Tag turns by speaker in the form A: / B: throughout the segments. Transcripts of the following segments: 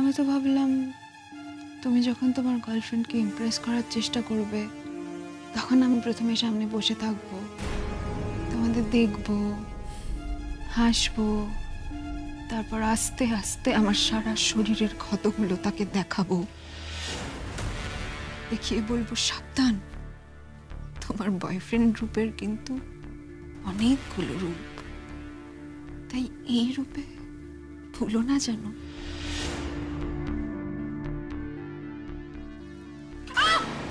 A: হয়তো ভাবলাম তুমি যখন তোমার গার্লফ্রেন্ডকে ইমপ্রেস করার চেষ্টা করবে তখন আমি প্রথমে সামনে বসে থাকবো, তোমাদের দেখবো, হাসবো, তারপর আস্তে আস্তে আমার সারা শরীরের ক্ষতগুলো তাকে দেখাবো, দেখিয়ে বলবো সাবধান, তোমার বয়ফ্রেন্ড রূপের কিন্তু অনেকগুলো রূপ, তাই এই রূপে ভুলো না যেন।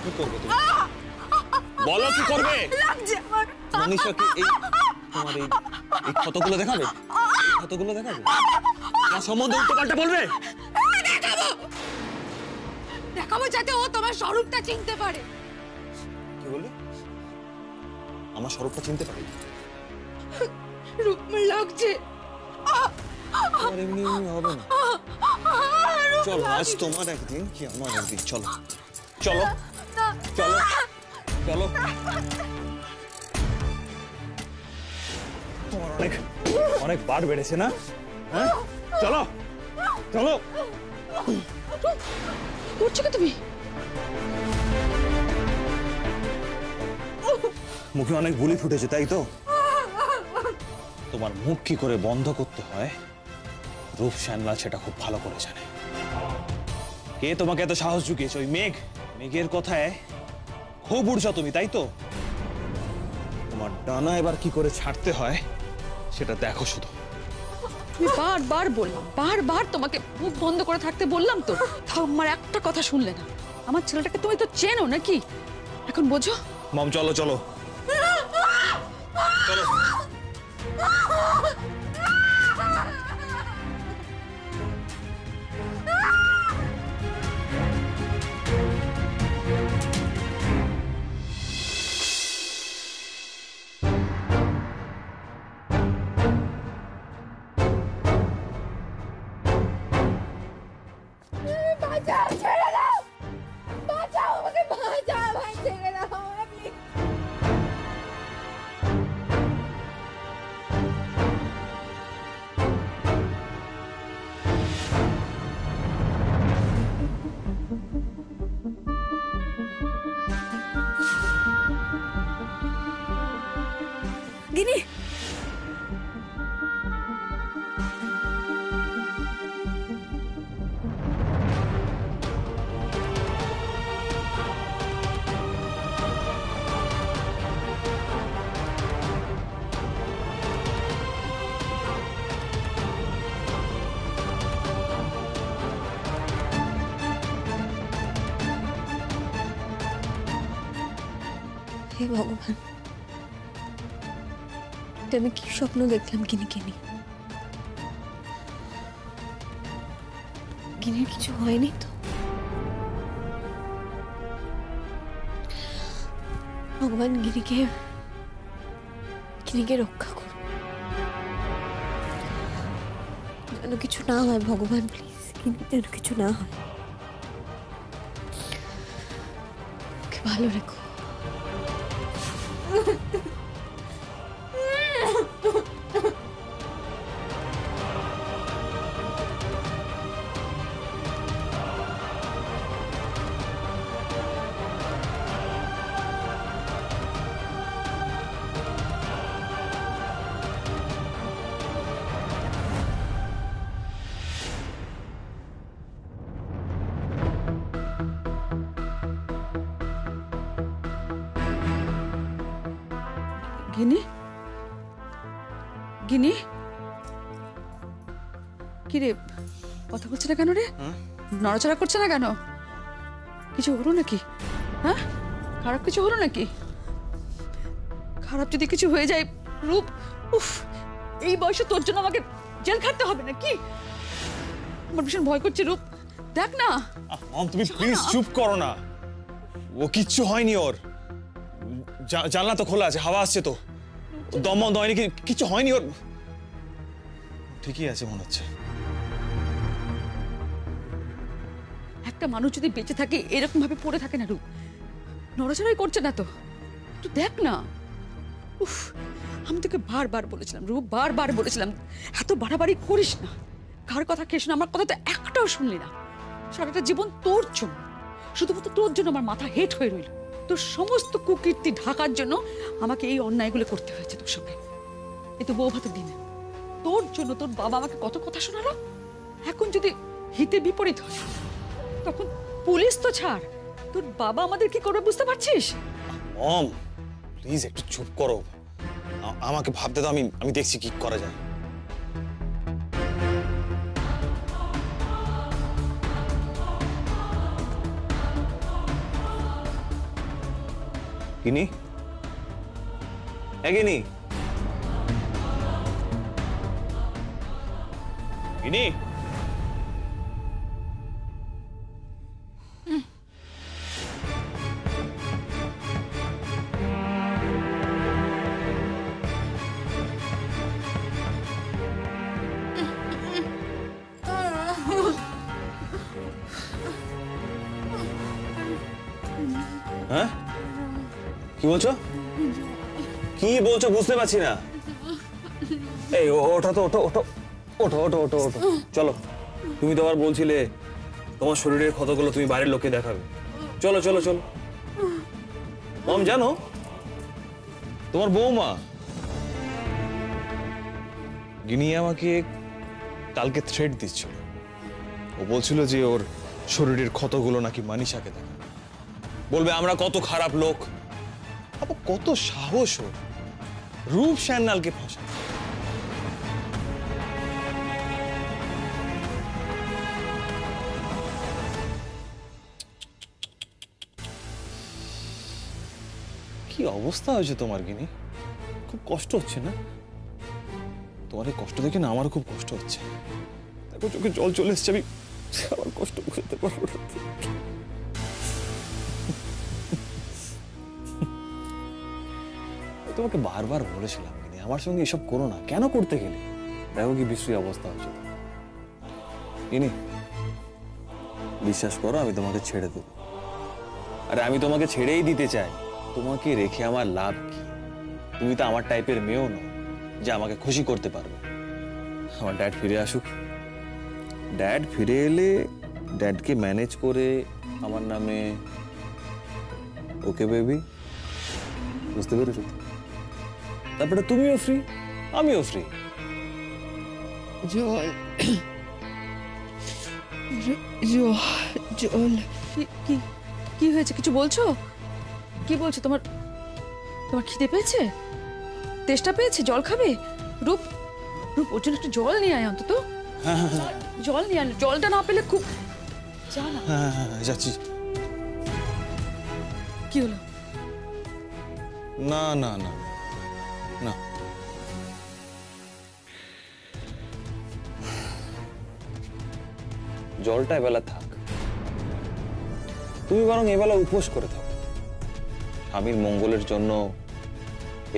B: কি করবে তুমি? বলো কি করবে? মনীষাকে তোমার এই ক্ষতগুলো দেখাবে? ক্ষতগুলো দেখাবে না? সম্বন্ধে উল্টো পাল্টা বলবে?
A: দেখাবো যাতে ও তোমার স্বরূপটা চিনতে পারে।
B: কি বললি? আমার স্বরূপটা চিনতে পারে?
A: রূপমের লাগছে।
B: আর এমনি এমনি হবে না। চলো, আজ তোমার একদিন কি আমার একদিন। চলো চলো চলো চলো। তোমার অনেক অনেক বার বেড়েছে না? হ্যাঁ, চলো চলো।
A: করছো কি তুমি?
B: মুখে অনেক বুলি ফুটেছে তাই তো? তোমার মুখ কি করে বন্ধ করতে হয় রূপ শ্যানলাল সেটা খুব ভালো করে জানে। কে তোমাকে এত সাহস জুগিয়েছে? ওই মেঘ। মেঘের কথায় খুব উড়ছো তুমি তাই তো? তোমার ডানা এবার কি করে ছাড়তে হয় সেটা দেখো শুধু।
C: আমি বারবার বললাম, বারবার তোমাকে মুখ বন্ধ করে থাকতে বললাম তো, তাও আমার একটা কথা শুনলে না। আমার ছেলেটাকে তুমি তো চেনো নাকি? এখন বোঝো?
B: মম চলো চলো চলো।
A: বাঁচাও, ছেড়ে দাও, বাঁচাও আমাকে, বাঁচাও ভাই, ছেড়ে দাও আমাকে।
C: গিনি,
D: হে ভগবান, এটা আমি কি স্বপ্ন দেখলাম? গিনিকে নিয়ে গিনির কিছু হয়নি তো? ভগবান গিনিকে রক্ষা করো, যেন কিছু না হয়। ভগবান প্লিজ, গিনির যেন কিছু না হয়, ওকে ভালো রেখো।
C: গিনি, গিনি, কি রে, কথা বলছে না কেন রে? নড়াচড়া করছে না কেন? কিছু হলো নাকি? হ্যাঁ, খারাপ কিছু হলো নাকি? খারাপ যদি কিছু হয়ে যায় রূপ, উফ, এই বয়সে তোর জন্য আমাকে জেল খাটতে হবে নাকি? আমার ভীষণ ভয় করছে রূপ, দেখ না।
B: মম তুমি প্লিজ চুপ করো না। ও কিচ্ছু হয়নি ওর। জানলা তো খোলা আছে, হাওয়া আসছে তো। দম বন্ধ হয়নি, কিছু হয়নি ওর। ঠিকই আছে মনে হচ্ছে।
C: একটা মানুষ যদি বেঁচে থাকে এরকম ভাবে পড়ে থাকে না রূপ, নড়াচড়াই করছে না তো, একটু দেখ না। উফ, আমি তোকে বারবার বলেছিলাম রূপ, বারবার বলেছিলাম এত বাড়াবাড়ি করিস না। কার কথা খেস না, আমার কথা তো একটাও শুনলি না। সারাটা জীবন তোর জন্য, শুধুমাত্র তোর জন্য আমার মাথা হেট হয়ে রইল। তোর সমস্ত কুকীর্তি ঢাকার জন্য আমাকে এই অন্যায়গুলো করতে হয়েছে তোর সঙ্গে। এ তো বউ ভাতের দিনে তোর জন্য তোর বাবা আমাকে কত কথা শোনালো। এখন যদি হিতে বিপরীত হয়, তখন পুলিশ তো ছাড়, তোর বাবা আমাদের কি করবে বুঝতে পারছিস?
B: মম প্লিজ একটু চুপ করো, আমাকে ভাবতে দাও, আমি দেখছি কি করা যায়। গিনি, গিনি, গিনি, হ্যাঁ কি বলছো? কি বলছো বুঝতে পারছি না। এই ওঠো তো, ওঠো ওঠো ওঠো ওঠো ওঠো ওঠো, চলো। তুমি তো আবার বলছিলে তোমার শরীরের ক্ষতগুলো তুমি বাইরের লোককে দেখাবে। চলো চলো চলো। মম জানো, তোমার বৌমা গিনি আমাকে কালকে থ্রেট দিচ্ছিল। ও বলছিল যে ওর শরীরের ক্ষতগুলো নাকি মানিশাকে দেখাবে, বলবে আমরা কত খারাপ লোক। আবার কত সাহস ওর রূপ সান্যালকে ফাঁসা। কি অবস্থা হয়েছে তোমার গিনি, খুব কষ্ট হচ্ছে না? তোমার এই কষ্ট দেখে না আমার খুব কষ্ট হচ্ছে। দেখো চোখে জল চলে এসছে, আমি আমার কষ্ট বুঝতে পারবো না। তোমাকে বারবার বলেছিলাম গিনি আমার সঙ্গে এসব করো না, কেন করতে গেলে? দেখো কি বিশ্রী অবস্থা হয়েছে গিনি। বিশ্বাস করো আমি তোমাকে ছেড়ে দেবো। আরে আমি তোমাকে ছেড়েই দিতে চাই, তোমাকে রেখে আমার লাভ কি? তুমি তো আমার টাইপের মেয়েও নও যে আমাকে খুশি করতে পারবে। আমার ড্যাড ফিরে আসুক, ড্যাড ফিরে এলে ড্যাডকে ম্যানেজ করে আমার নামে, ওকে বেবি, বুঝতে পেরেছো? তারপরে তুমিও ফ্রি, আমিও ফ্রি।
A: জল জল।
C: কি কি হয়েছে? কিছু বলছো? কি বলছো? তোমার তোমার খিদে পেয়েছে? তেষ্টা পেয়েছে? জল খাবে? রূপ, রূপ ওর জন্য একটু জল নিয়ে আয় অন্তত। জল নিয়ে আয়, জলটা না পেলে খুব যা না।
B: হ্যাঁ যাচ্ছি।
C: কি হলো?
B: না না না না, জলটা এবেলা থাক, তুমি বরং এবেলা উপোস করে থাকো। স্বামীর মঙ্গলের জন্য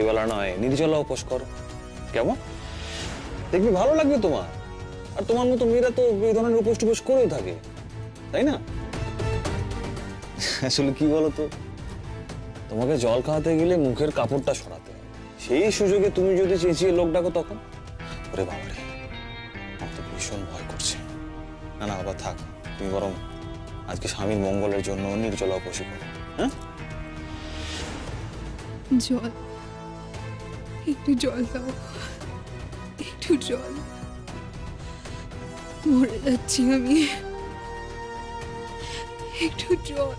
B: এবেলা নয় নির্জলা উপোস করো, কেমন? দেখবি ভালো লাগবে তোমার। আর তোমার মতো মেয়েরা তো এই ধরনের উপোস টুপোস করেও থাকে, তাই না? আসলে কি বলতো, তোমাকে জল খাওয়াতে গেলে মুখের কাপড়টা সরাতে হবে, সেই সুযোগে তুমি যদি চেঁচিয়ে লোক ডাকো তখন, ওরে বাবারে আমার তো ভীষণ ভয় করছে। না না বাবা থাক, তুমি বরং আজকে স্বামীর মঙ্গলের জন্য নির্জলা উপোসই করো। হ্যাঁ
A: জল, একটু জল দাও, একটু জল, মরে যাচ্ছি আমি, একটু জল।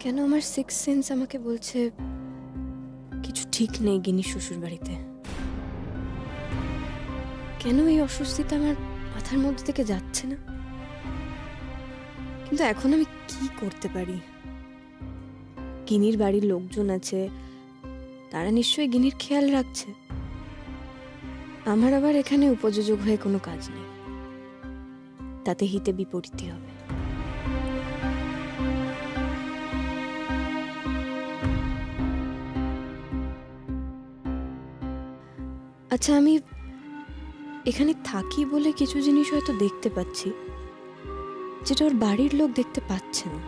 D: কেন আমার সিক্স সেন্স আমাকে বলছে কিছু ঠিক নেই গিনি শ্বশুর বাড়িতে? কেন এই অস্বস্তিটা আমার মাথার মধ্যে থেকে যাচ্ছে না? কিন্তু এখন আমি কি করতে পারি? গিনির বাড়ির লোকজন আছে, তারা নিশ্চয়ই গিনির খেয়াল রাখছে। আমার আবার এখানে উপযোজক হয়ে কোনো কাজ নেই, তাতে হিতে বিপরীতই হবে। আচ্ছা, আমি এখানে থাকি বলে কিছু জিনিস হয়তো দেখতে পাচ্ছি যেটা ওর বাড়ির লোক দেখতে পাচ্ছে না।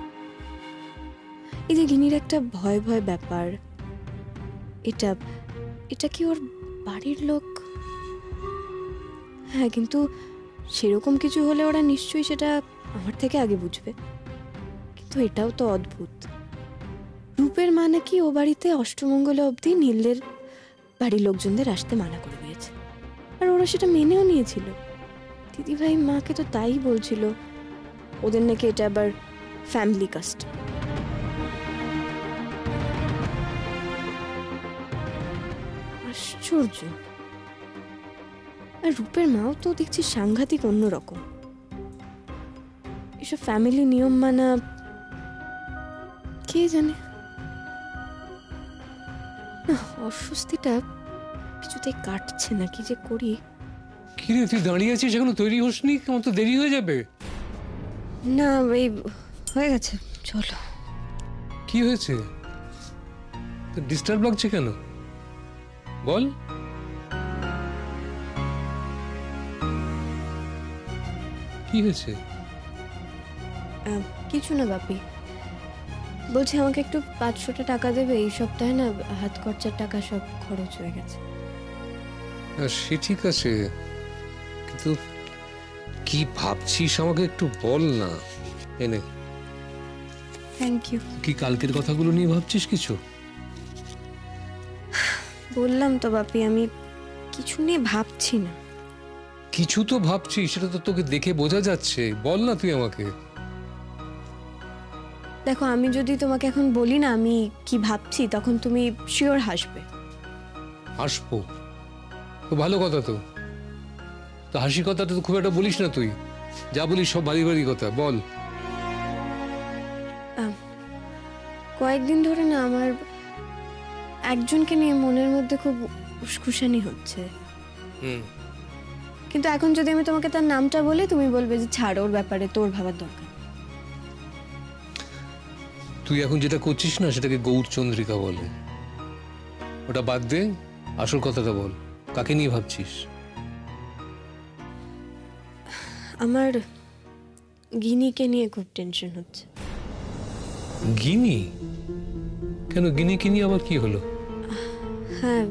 D: এই যে গিনির একটা ভয় ভয় ব্যাপার, এটা এটা কি ওর বাড়ির লোক? হ্যাঁ, কিন্তু সেরকম কিছু হলে ওরা নিশ্চয়ই সেটা আমার থেকে আগে বুঝবে। কিন্তু এটাও তো অদ্ভুত। রূপের মানে কি ও বাড়িতে অষ্টমঙ্গলে অবধি নীলের বাড়ির লোকজনদের আসতে মানা করে দিয়েছে, আর ওরা সেটা মেনেও নিয়েছিল। দিদিভাই মাকে তো তাই বলছিল, ওদের নাকি এটা আবার ফ্যামিলি কাস্টম। আশ্চর্য। আর রূপের মাও তো দেখছি সাংঘাতিক অন্যরকম। এসব ফ্যামিলি নিয়ম মানা কে জানে। না, অস্বস্তিটা কিছুতেই কাটছে না, কি যে করি।
E: কি রে, তুই দাঁড়িয়ে আছিস এখনো তৈরি হোসনি? কেমন তো দেরি হয়ে যাবে।
D: না, এই হয়ে গেছে, চলো।
E: কি হয়েছে? ডিস্টার্ব লাগছে কেন বল। কি হয়েছে?
D: কিছু না বাপি, বলছি আমাকে একটু 500টা টাকা দেবে। এই সপ্তাহে না হাত খরচার টাকা সব খরচ হয়ে গেছে।
E: সে ঠিক আছে, কিন্তু কি ভাবছিস আমাকে একটু বল না। এনে,
D: থ্যাংক ইউ।
E: কি কালকের কথাগুলো নিয়ে ভাবছিস কিছু?
D: বললাম তো বাপি, আমি কিছু নিয়ে ভাবছি না।
E: কিছু তো ভাবছিস, সেটা তো তোকে দেখে বোঝা যাচ্ছে। বল না তুই আমাকে।
D: দেখো, আমি যদি তোমাকে এখন বলি না আমি কি ভাবছি, তখন তুমি শিওর হাসবে।
E: হাসবো তো ভালো কথা। তো তো হাসির কথাটা তো খুব একটা বলিস না তুই, যা বলিস সব ভারী ভারী কথা। বল।
D: কয়েকদিন ধরে না আমার একজনকে নিয়ে মনের মধ্যে খুব উস্কুসানি হচ্ছে। কিন্তু এখন যদি আমি তোমাকে তার নামটা বলি, তুমি বলবে যে ছাড়, ওর ব্যাপারে তোর ভাবার দরকার।
E: তুই এখন যেটা করছিস না, সেটাকে গৌরচন্দ্রিকা বলে। ওটা বাদ দে, আসল কথাটা বল। কাকে নিয়ে ভাবছিস?
D: আমার গিনিকে নিয়ে খুব টেনশন হচ্ছে।
E: গিনি? কেন, গিনিকে নিয়ে আবার কি হলো?
D: হ্যাঁ,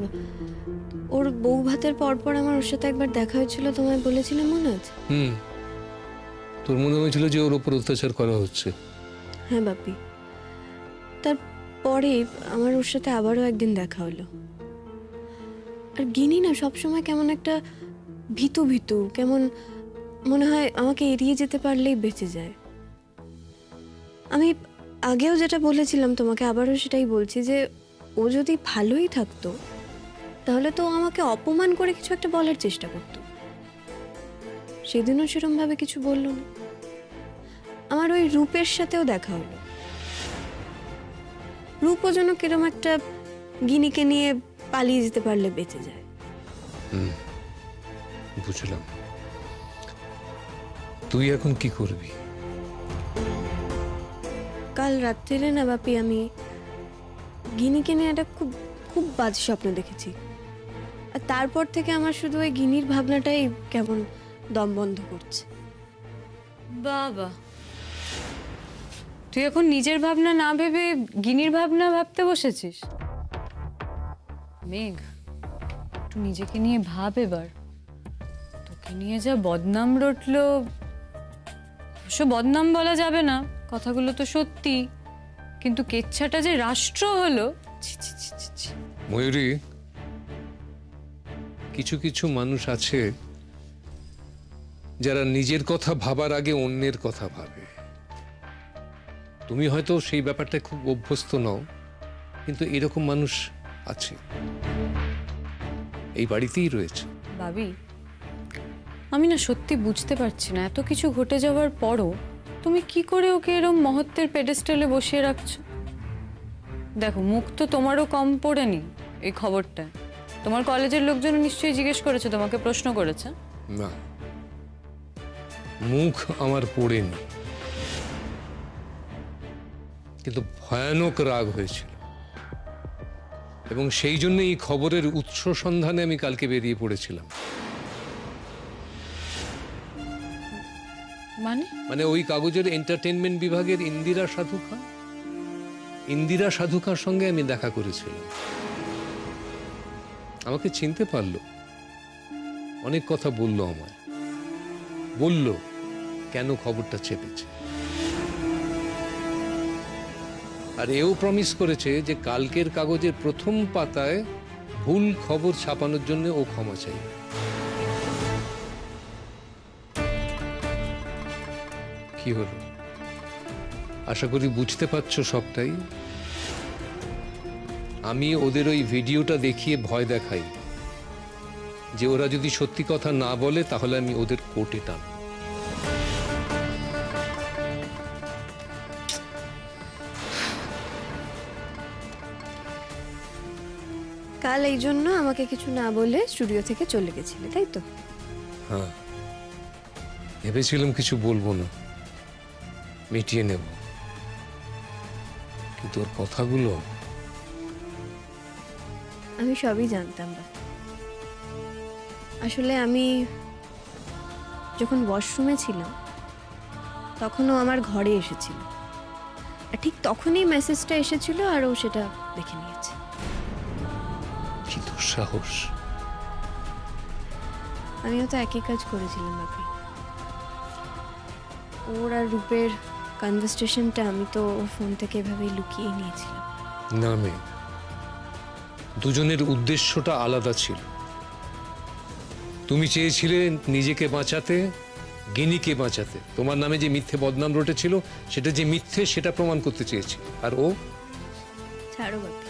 D: ওর বউ ভাতের পরপর আমার ওর সাথে একবার দেখা হয়েছিল, তোমায় বলেছিলাম মনে আছে?
E: তোর মনে হয়েছিল যে ওর উপর অত্যাচার করা হচ্ছে?
D: হ্যাঁ বাপি, তারপরে আমার ওর সাথে আবারও একদিন দেখা হলো। আর গিনি না সবসময় কেমন একটা ভীতু ভীতু, কেমন মনে হয় আমাকে এড়িয়ে যেতে পারলেই বেঁচে যায়। আমি আগেও যেটা বলেছিলাম তোমাকে, আবারও সেটাই বলছি, যে ও যদি ভালোই থাকতো তাহলে তো আমাকে অপমান করে কিছু একটা বলার চেষ্টা করতো। সেদিনও সেরকম ভাবে কিছু বললো না। আমার ওই রূপের সাথেও দেখা হলো। রূপও যেন কিরম একটা গিনিকে নিয়ে পালিয়ে যেতে পারলে বেঁচে যায়।
E: বুঝলাম। তুই এখন কি করবি?
D: কাল রাত্রিরে না বাপি, আমি গিনিকে নিয়ে একটা খুব খুব বাজে স্বপ্ন দেখেছি। আর তারপর থেকে আমার শুধু ওই গিনির ভাবনাটাই কেমন দম বন্ধ করছে।
F: বাবা, তুই এখন নিজের ভাবনা না ভেবে গিনির ভাবনা ভাবতে বসেছিস? মেঘ, একটু নিজেকে নিয়ে ভাব এবার। তোকে নিয়ে যা বদনাম রটলো, অবশ্য বদনাম বলা যাবে না, কথাগুলো তো সত্যি, কিন্তু কেচ্ছাটা যে রাষ্ট্র হলো। ছি ছি ছি ছি ছি।
E: ময়ূরী, কিছু কিছু মানুষ আছে যারা নিজের কথা ভাবার আগে অন্যের কথা ভাবে। তুমি হয়তো সেই ব্যাপারটা খুব অভ্যস্ত নও, কিন্তু এরকম মানুষ আছে, এই বাড়িতেই রয়েছে।
F: ভাবি, আমি না সত্যি বুঝতে পারছি না, এত কিছু ঘটে যাওয়ার পরও তুমি কি করে ওকে এরকম মহত্বের পেডেস্টালে বসিয়ে রাখছো? দেখো, মুখ তো তোমারও কম পড়েনি এই খবরটা। তোমার কলেজের লোকজন নিশ্চয়ই জিজ্ঞেস করেছে, তোমাকে প্রশ্ন করেছে।
E: না, মুখ আমার পড়েনি, কিন্তু ভয়ানক রাগ হয়েছিল, এবং সেই জন্য এই খবরের উৎস সন্ধানে আমি কালকে বেরিয়ে পড়েছিলাম। মানে ওই কাগজের এন্টারটেনমেন্ট বিভাগের ইন্দিরা সাধুকার সঙ্গে আমি দেখা করেছিলাম। আমাকে চিনতে পারলো, অনেক কথা বললো আমায়, বলল কেন খবরটা চেপেছে। আর এও প্রমিস করেছে যে কালকের কাগজের প্রথম পাতায় ভুল খবর ছাপানোর জন্য ও ক্ষমা চাইবে। কি হলো, আশা করি বুঝতে পারছো সবটাই। আমি ওদের ওই ভিডিওটা দেখিয়ে ভয় দেখাই যে ওরা যদি সত্যি কথা না বলে তাহলে আমি ওদের কোর্টে টানব।
D: কাল এই জন্য আমাকে কিছু না বলে স্টুডিও থেকে চলে গেছিলে, তাই তো?
E: হ্যাঁ, ভেবেছিলাম কিছু বলবো না, মিটিয়ে নেব, কিন্তু ওর কথাগুলো।
D: আমি সবই জানতাম না। আসলে আমি যখন ওয়াশরুমে ছিলাম তখনও আমার ঘরে এসেছিল, আর ঠিক তখনই মেসেজটা এসেছিল আর ও সেটা দেখে নিয়েছে।
E: কি দুঃসাহস!
D: আমিও তো একই কাজ করেছিলাম বাপি। ওর আর রূপের কনভারসেশনটা আমি তো ওর ফোন থেকে এভাবেই লুকিয়ে নিয়েছিলাম।
E: না মেয়ে, দুজনের উদ্দেশ্যটা আলাদা ছিল। তুমি চেয়েছিলে নিজেকে বাঁচাতে, গিনিকে বাঁচাতে। তোমার নামে যে মিথ্যে বদনাম রটেছিল সেটা যে মিথ্যে সেটা প্রমাণ করতে চেয়েছি। আর ও?
D: ছাড়ো বাপি,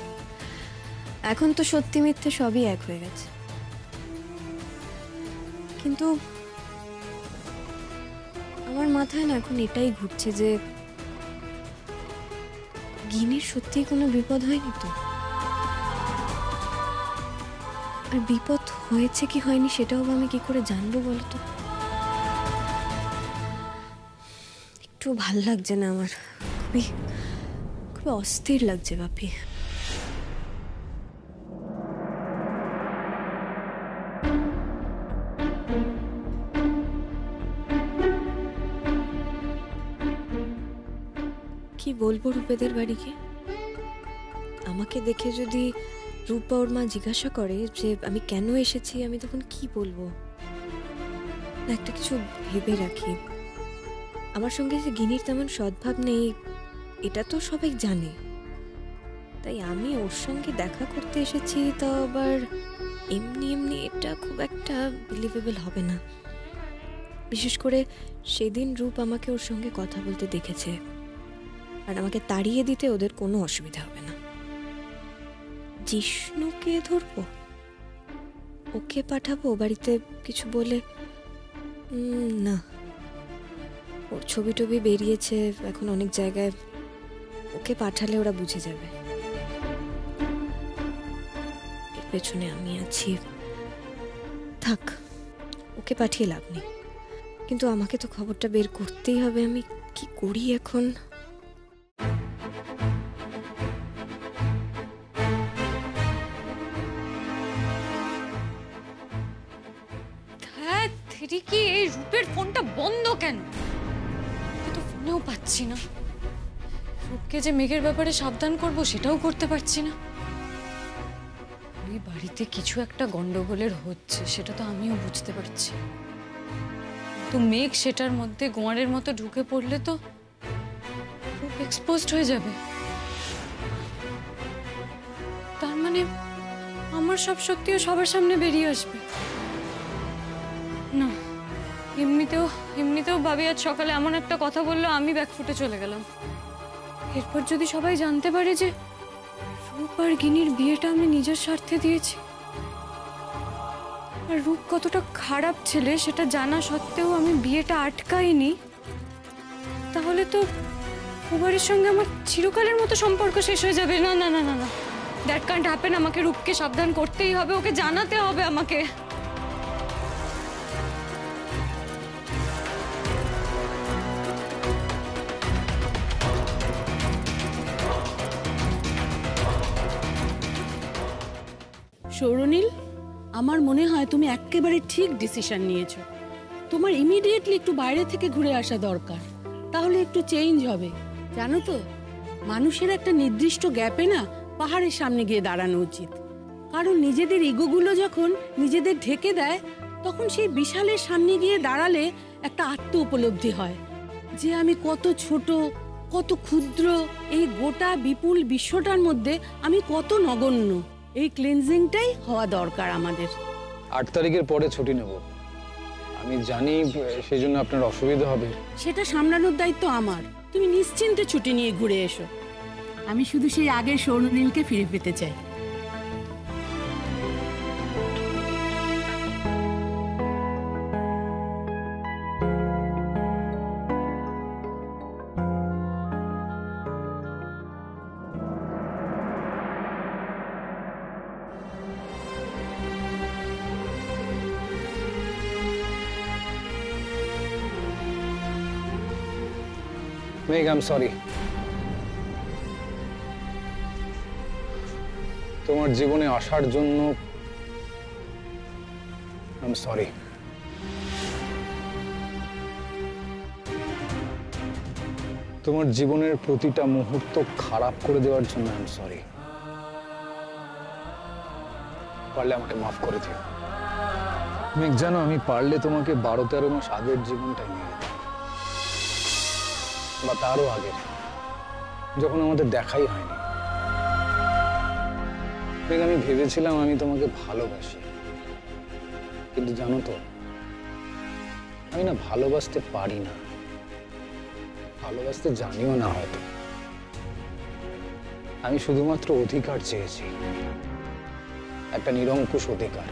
D: এখন তো সত্যি মিথ্যে সবই এক হয়ে গেছে। কিন্তু আমার মাথায় না এখন এটাই ঘুরছে যে গিনির সত্যি কোনো বিপদ হয়নি তো? আর বিপদ হয়েছে কি হয়নি সেটাও আমি কি করে জানবো বলো তো? একটু ভাল লাগছে না আমার, খুবই খুবই অস্থির লাগছে বাপি। কি বলবো রূপেদের বাড়িকে? আমাকে দেখে যদি রূপা ওর মা জিজ্ঞাসা করে যে আমি কেন এসেছি, আমি তখন কি বলবো? না, একটা কিছু ভেবে রাখি। আমার সঙ্গে যে গিনির তেমন সদ্ভাব নেই এটা তো সবাই জানে, তাই আমি ওর সঙ্গে দেখা করতে এসেছি, তা আবার এমনি এমনি, এটা খুব একটা বিলিভেবল হবে না। বিশেষ করে সেদিন রূপ আমাকে ওর সঙ্গে কথা বলতে দেখেছে, আর আমাকে তাড়িয়ে দিতে ওদের কোনো অসুবিধা হবে না। জিষ্ণুকে ধরবো, ওকে পাঠাবো বাড়িতে কিছু বলে? না, ওর ছবি টবি বেরিয়েছে এখন অনেক জায়গায়, ওকে পাঠালে ওরা বুঝে যাবে এর পেছনে আমি আছি। থাক, ওকে পাঠিয়ে লাভ নেই। কিন্তু আমাকে তো খবরটা বের করতেই হবে। আমি কি করি এখন?
F: হ্যাঁ, কি এই রূপের ফোনটা বন্ধ কেন? তো ফোনেও পাচ্ছি না। রূপকে যে মেঘের ব্যাপারে সাবধান করব সেটাও করতে পারছি না। ওই বাড়িতে কিছু একটা গন্ডগোলের হচ্ছে সেটা তো আমিও বুঝতে পারছি। তো মেঘ সেটার মধ্যে গোয়ারের মতো ঢুকে পড়লে তো রূপ এক্সপোজড হয়ে যাবে। তার মানে আমার সব সত্যিও সবার সামনে বেরিয়ে আসবে। না, এমনিতেও ভাবি আজ সকালে এমন একটা কথা বললো আমি ব্যাকফুটে চলে গেলাম। এরপর যদি সবাই জানতে পারে যে রূপ আর গিনির বিয়েটা আমি নিজের স্বার্থে দিয়েছি, আর রূপ কতটা খারাপ ছেলে সেটা জানা সত্ত্বেও আমি বিয়েটা আটকাইনি, তাহলে তো কুমারের সঙ্গে আমার চিরকালের মতো সম্পর্ক শেষ হয়ে যাবে। না না না না না, দ্যাট কান্ট হ্যাপেন। আমাকে রূপকে সাবধান করতেই হবে, ওকে জানাতে হবে আমাকে।
G: সৌরনীল, আমার মনে হয় তুমি একেবারে ঠিক ডিসিশন নিয়েছো। তোমার ইমিডিয়েটলি একটু বাইরে থেকে ঘুরে আসা দরকার, তাহলে একটু চেঞ্জ হবে। জানো তো, মানুষের একটা নির্দিষ্ট গ্যাপে না পাহাড়ের সামনে গিয়ে দাঁড়ানো উচিত। কারণ নিজেদের ইগোগুলো যখন নিজেদের ঢেকে দেয় তখন সেই বিশালের সামনে গিয়ে দাঁড়ালে একটা আত্ম উপলব্ধি হয় যে আমি কত ছোট, কত ক্ষুদ্র, এই গোটা বিপুল বিশ্বটার মধ্যে আমি কত নগণ্য। এই ক্লিনজিংটাই হওয়া দরকার আমাদের।
H: 8 তারিখের পরে ছুটি নেব। আমি জানি সেই জন্য আপনার অসুবিধা হবে।
G: সেটা সামলানোর দায়িত্ব আমার। তুমি নিশ্চিন্তে ছুটি নিয়ে ঘুরে এসো। আমি শুধু সেই আগের স্বর্ণনীলকে ফিরে পেতে চাই।
H: মেঘ, আই এম সরি। তোমার জীবনে আসার জন্য আই এম সরি। তোমার জীবনের প্রতিটা মুহূর্ত খারাপ করে দেওয়ার জন্য আই এম সরি। পারলে আমাকে মাফ করে দিও। মেঘ, জানো আমি পারলে তোমাকে 12-13 মাস আগের জীবনটাই নিয়ে যেতাম, বা তারও আগে, যখন আমাদের দেখাই হয়নি। আমি ভেবেছিলাম আমি তোমাকে ভালোবাসি, কিন্তু জানো তো আমি না ভালোবাসতে পারি না, ভালোবাসতে জানিও না হয়তো। আমি শুধুমাত্র অধিকার চেয়েছি, একটা নিরঙ্কুশ অধিকার।